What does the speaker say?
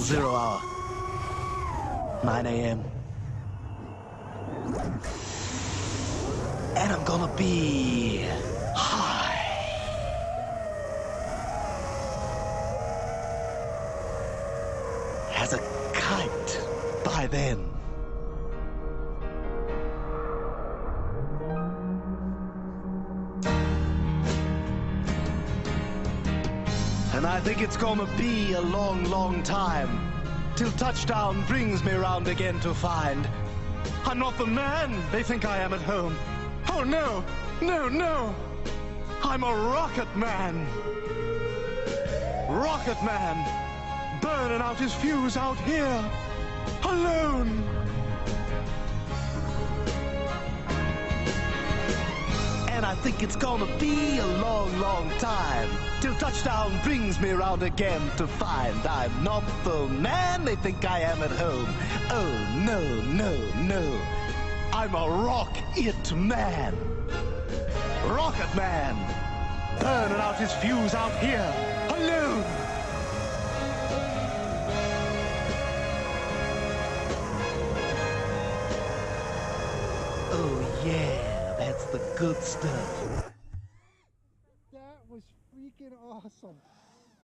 0 hour. 9 a.m. And I'm gonna be high. As a kite by then. And I think it's gonna be a long, long time till touchdown brings me round again to find I'm not the man they think I am at home. Oh no, no, no. I'm a rocket man. Rocket man, burning out his fuse out here, alone. And I think it's gonna be a long, long time till touchdown brings me round again to find I'm not the man they think I am at home. Oh, no, no, no. I'm a rocket man. Rocket man, burning out his fuse out here, alone. Oh, yeah. That's the good stuff.